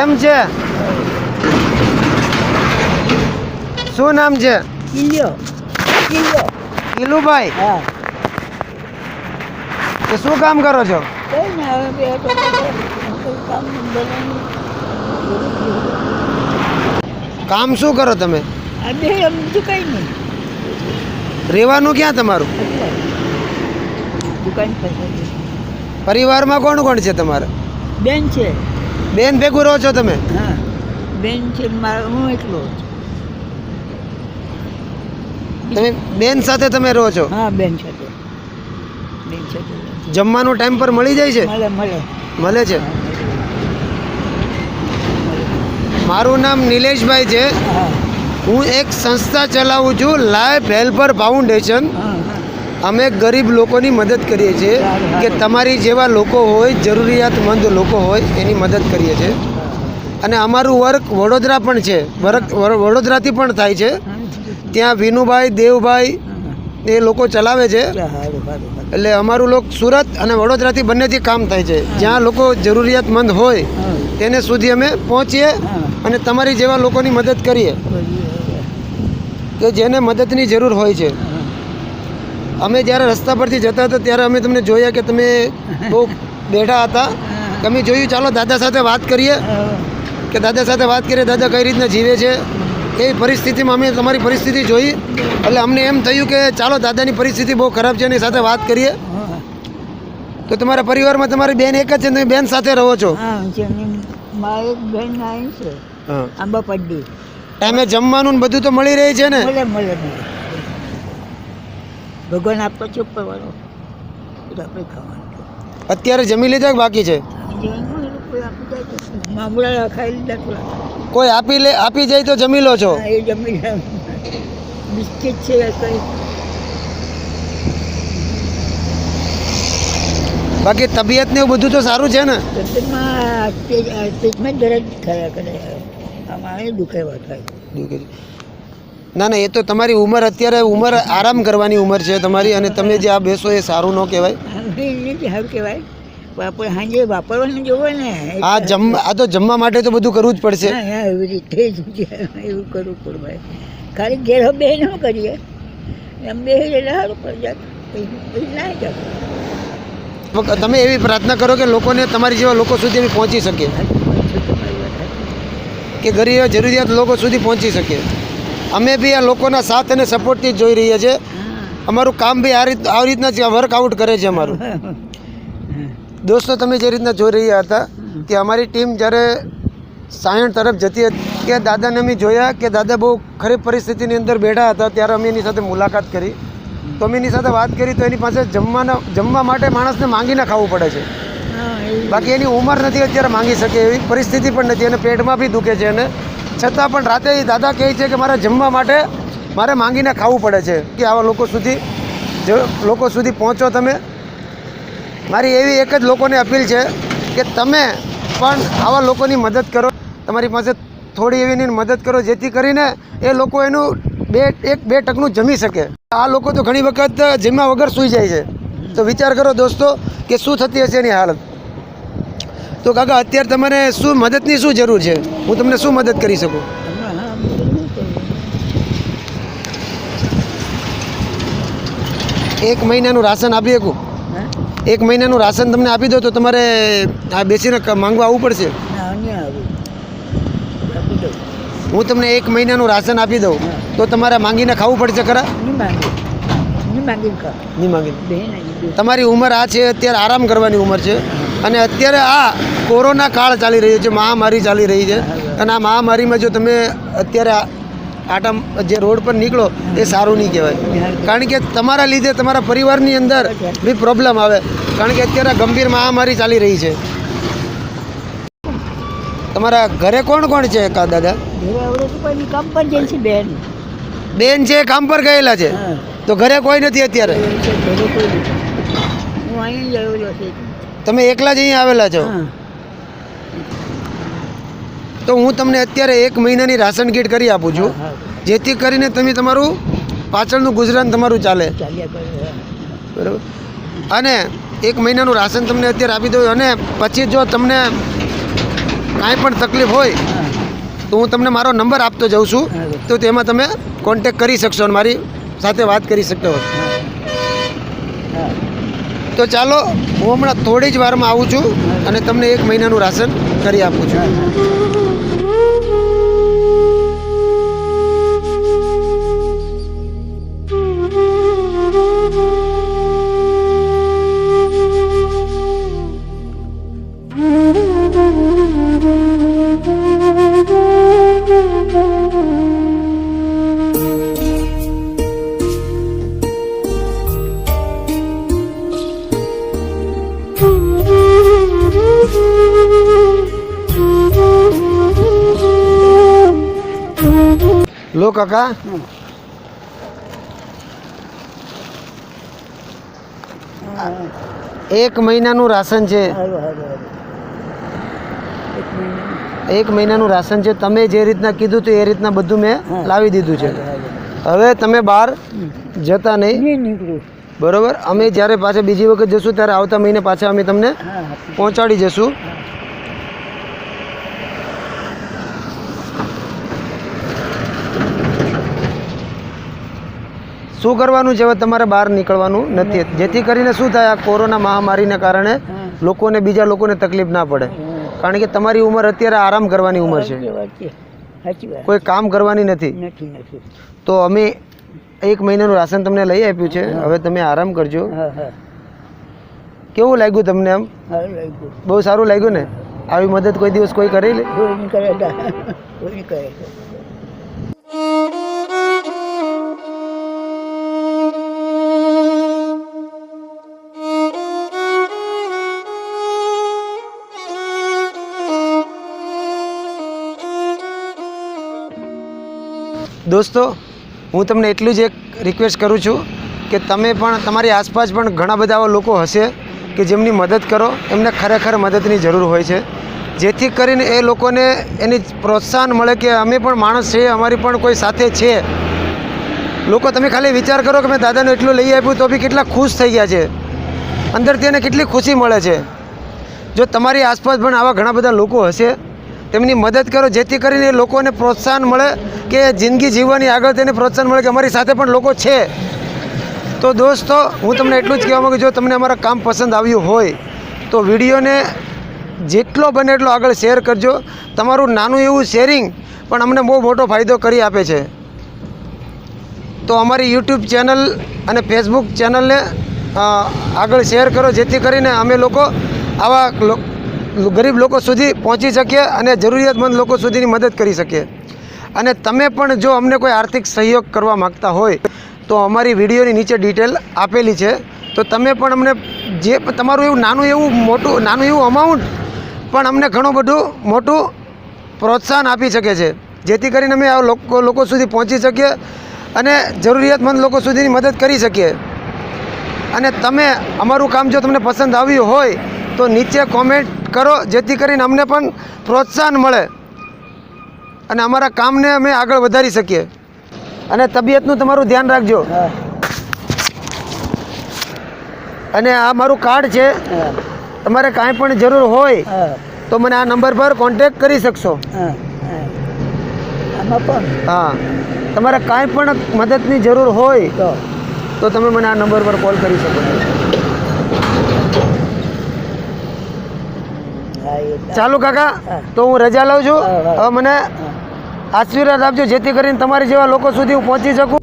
કેમ છે? શું નામ છે? કિલુભાઈ. હા. તો શું કામ કરો છો? કામ શું કરો તમે? રહેવાનું ક્યાં તમારું? પરિવારમાં કોણ કોણ છે તમારે? બેન છે. બેન ભેગું રહો છો તમે? હા, બેન છે. હું એકલો તમે બેન સાથે તમે રહો છો? હા, બેન સાથે. જમવાનું ટાઈમ પર મળી જાય છે? મળે છે. મારું નામ નિલેશભાઈ છે. હું એક સંસ્થા ચલાવું છું, લાઈફ હેલ્પર ફાઉન્ડેશન. અમે ગરીબ લોકોની મદદ કરીએ છીએ કે તમારી જેવા લોકો હોય, જરૂરિયાતમંદ લોકો હોય એની મદદ કરીએ છીએ. અને અમારું વર્ક વડોદરા પણ છે. વડોદરાથી પણ થાય છે. ત્યાં વિનુભાઈ, દેવભાઈ એ લોકો ચલાવે છે. એટલે અમારું લોક સુરત અને વડોદરાથી બંનેથી કામ થાય છે. જ્યાં લોકો જરૂરિયાતમંદ હોય તેને સુધી અમે પહોંચીએ અને તમારી જેવા લોકોની મદદ કરીએ કે જેને મદદની જરૂર હોય છે. અમે જ્યારે રસ્તા પરથી જતા હતા ત્યારે અમે તમને જોયા કે તમે બહુ બેઠા હતા. અમે જોયું ચાલો દાદા સાથે વાત કરીએ કે દાદા સાથે વાત કરીએ દાદા કઈ રીતના જીવે છે, કેવી પરિસ્થિતિમાં. અમે તમારી પરિસ્થિતિ જોઈ એટલે અમને એમ થયું કે ચાલો દાદાની પરિસ્થિતિ બહુ ખરાબ છે એની સાથે વાત કરીએ. તો તમારા પરિવારમાં તમારી બેન એક જ છે, તમે બેન સાથે રહો છો? મારી બેન આવી છે. આંબા પડી ટાઈમે જમવાનું બધું તો મળી રહે છે ને? મળે. ભગવાન આપતો છે ઉપરવાળો, આપણે ખાવાનું. અત્યારે જમી લીધા કે બાકી છે? મામલા ખાઈ લીધા થોડા. કોઈ આપી જાય તો જમી લો છો? એ જમી બિસ્કિટ છે કઈ. બાકી તબિયત ને એવું બધું તો સારું છે ને? પેટમાં દર્દ થયા કરે, આમાં દુખાવા થાય. ના એ તો તમારી ઉંમર, અત્યારે ઉંમર આરામ કરવાની ઉંમર છે તમારી, અને તમે જે આ બેસો એ સારું ન કહેવાય. સારું કહેવાય. આપણે સાંજે વાપરવાનું જોવે ને. આ તો જમવા માટે તો બધું કરવું જ પડશે. એવી રીતે એવું કરવું પડે. ખાલી ઘેર બે ન કરીએ એમ બે સારું પડી જાય ના જાય. તમે એવી પ્રાર્થના કરો કે લોકોને, તમારી જેવા લોકો સુધી અમે પહોંચી શકીએ, કે ગરીબ જરૂરિયાત લોકો સુધી પહોંચી શકીએ. અમે બી આ લોકોના સાથ અને સપોર્ટથી જ જોઈ રહ્યા છીએ. અમારું કામ બી આ રીતના જ વર્કઆઉટ કરે છે અમારું. દોસ્તો, તમે જે રીતના જોઈ રહ્યા હતા કે અમારી ટીમ જ્યારે સાયણ તરફ જતી હતી કે દાદાને અમે જોયા કે દાદા બહુ ખરાબ પરિસ્થિતિની અંદર બેઠા હતા, ત્યારે અમે એની સાથે મુલાકાત કરી. તો અમે એની સાથે વાત કરી તો એની પાસે જમવા માટે માણસને માંગીને ખાવું પડે છે. બાકી એની ઉંમર નથી અત્યારે માંગી શકે એવી પરિસ્થિતિ પણ નથી, અને પેટમાં બી દુખે છે એને. છતાં પણ રાતે એ દાદા કહે છે કે મારે જમવા માટે મારે માંગીને ખાવું પડે છે. કે આવા લોકો સુધી પહોંચો તમે. મારી એવી એક જ લોકોને અપીલ છે કે તમે પણ આવા લોકોની મદદ કરો. તમારી પાસે થોડી એવી મદદ કરો જેથી કરીને એ લોકો એનું બે ટકનું જમી શકે. આ લોકો તો ઘણી વખત જમ્યા વગર સૂઈ જાય છે. તો વિચાર કરો દોસ્તો કે શું થતી હશે એની હાલત. તો કાકા, અત્યારે તમારે શું મદદની શું જરૂર છે? હું તમને શું મદદ કરી શકું? એક મહિનાનું રાશન આપી શકું? એક મહિનાનું રાશન તમને આપી દો તો તમારે આ બેસીને માંગવા આવવું પડશે? હું તમને એક મહિનાનું રાશન આપી દઉં તો તમારે માંગીને ખાવું પડશે ખરા? નહીં માંગીને. તમારી ઉંમર આ છે, અત્યારે આરામ કરવાની ઉંમર છે. અને અત્યારે આ કોરોના કાળ ચાલી રહ્યો છે, મહામારી ચાલી રહી છે. અને આ મહામારીમાં જો તમે અત્યારે આટા જે રોડ પર નીકળો એ સારું નહીં કહેવાય. કારણ કે તમારા લીધે તમારા પરિવારની અંદર બી પ્રોબ્લેમ આવે. કારણ કે અત્યારે ગંભીર મહામારી ચાલી રહી છે. તમારા ઘરે કોણ કોણ છે દાદા? બેન છે, કામ પર ગયેલા છે. તો ઘરે કોઈ નથી અત્યારે? તમે એકલા જ અહીંયા આવેલા છો? તો હું તમને અત્યારે એક મહિનાની રાશન કીટ કરી આપું છું, જેથી કરીને તમે તમારું પાછળનું ગુજરાન તમારું ચાલે. બરાબર. અને એક મહિનાનું રાશન તમને અત્યારે આપી દઉં. અને પછી જો તમને કાંઈ પણ તકલીફ હોય હા તો હું તમને મારો નંબર આપતો જાઉં છું, હા તો તેમાં તમે કોન્ટેક કરી શકશો અને મારી સાથે વાત કરી શકશો. હા તો ચાલો હું હમણાં થોડી જ વારમાં આવું છું અને તમને 1 મહિનાનું રાશન કરી આપું છું. લો કાકા, હા 1 મહિનાનું રાશન છે. હારું હારું હારું 1 મહિનાનું 1 મહિનાનું રાશન છે. તમે જે રીતના કીધું હતું એ રીતના બધું મેં હા. લાવી દીધું છે. હારું હવે તમે બહાર જતા નહીં, નહીં નીકળું. બરોબર? અમે જ્યારે પાછા બીજી વખત જશું ત્યારે આવતા મહિને પાછા અમે તમને હા હા પહોંચાડી જશું. શું કરવાનું છે હવે? તમારે બહાર નીકળવાનું નથી, જેથી કરીને શું થાય, આ કોરોના મહામારીને કારણે હા લોકોને, બીજા લોકોને તકલીફ ના પડે. કારણ કે તમારી ઉંમર અત્યારે આરામ કરવાની ઉંમર છે, સાચી વાત છે સાચી વાત કોઈ કામ કરવાની નથી. નથી નથી તો અમે 1 મહિનાનું રાશન તમને લઈ આપ્યું છે. હવે તમે આરામ કરજો. હા હા કેવું લાગ્યું તમને? આમ સારું લાગ્યું. બહુ સારું લાગ્યું ને? આવી મદદ કોઈ દિવસ કોઈ કરી લે? કોઈ નહીં કરે કોઈ નહીં કરે. દોસ્તો, હું તમને એટલું જ એક રિક્વેસ્ટ કરું છું કે તમે પણ, તમારી આસપાસ પણ ઘણા બધા એવા લોકો હશે કે જેમની મદદ કરો. એમને ખરેખર મદદની જરૂર હોય છે, જેથી કરીને એ લોકોને એની પ્રોત્સાહન મળે કે અમે પણ માણસ છીએ, અમારી પણ કોઈ સાથે છે. લોકો, તમે ખાલી વિચાર કરો કે મેં દાદાને એટલું લઈ આપ્યું તો બી કેટલા ખુશ થઈ ગયા છે, અંદરથી એને કેટલી ખુશી મળે છે. જો તમારી આસપાસ પણ આવા ઘણા બધા લોકો હશે, તેમની મદદ કરો, જેથી કરીને એ લોકોને પ્રોત્સાહન મળે કે જિંદગી જીવવાની આગળ તેને પ્રોત્સાહન મળે કે અમારી સાથે પણ લોકો છે. તો દોસ્તો, હું તમને એટલું જ કહેવા માગું, જો તમને અમારા કામ પસંદ આવ્યું હોય તો વિડીયોને જેટલો બને એટલો આગળ શેર કરજો. તમારું નાનું એવું શેરિંગ પણ અમને બહુ મોટો ફાયદો કરી આપે છે. તો અમારી યુટ્યુબ ચેનલ અને ફેસબુક ચેનલને આગળ શેર કરો, જેથી કરીને અમે લોકો આવા ગરીબ લોકો સુધી પહોંચી શકીએ અને જરૂરિયાતમંદ લોકો સુધીની મદદ કરી શકીએ. અને તમે પણ જો અમને કોઈ આર્થિક સહયોગ કરવા માગતા હોય તો અમારી વિડીયોની નીચે ડિટેલ આપેલી છે. તો તમે પણ અમને જે તમારું એવું નાનું એવું અમાઉન્ટ પણ અમને ઘણું બધું મોટું પ્રોત્સાહન આપી શકે છે, જેથી કરીને અમે આ લોકો સુધી પહોંચી શકીએ અને જરૂરિયાતમંદ લોકો સુધીની મદદ કરી શકીએ. અને તમે, અમારું કામ જો તમને પસંદ આવ્યું હોય તો નીચે કોમેન્ટ કરો, જેથી કરીને અમને પણ પ્રોત્સાહન મળે અને અમારા કામને અમે આગળ વધારી શકીએ. અને તબિયતનું તમારું ધ્યાન રાખજો. હા અને આ મારું કાર્ડ છે, હા તમારે કાંઈ પણ જરૂર હોય હા તો મને આ નંબર પર કોન્ટેક્ટ કરી શકશો. હા હા આમાં પણ હા, તમારે કાંઈ પણ મદદની જરૂર હોય તો તમે મને આ નંબર પર કોલ કરી શકો છો. હા એ ચાલો કાકા, હા. તો હું રજા લઉં છું. હા, હા. હવે મને આશીર્વાદ આપજો, જેથી કરીને તમારી જેવા લોકો સુધી હું પહોંચી શકું.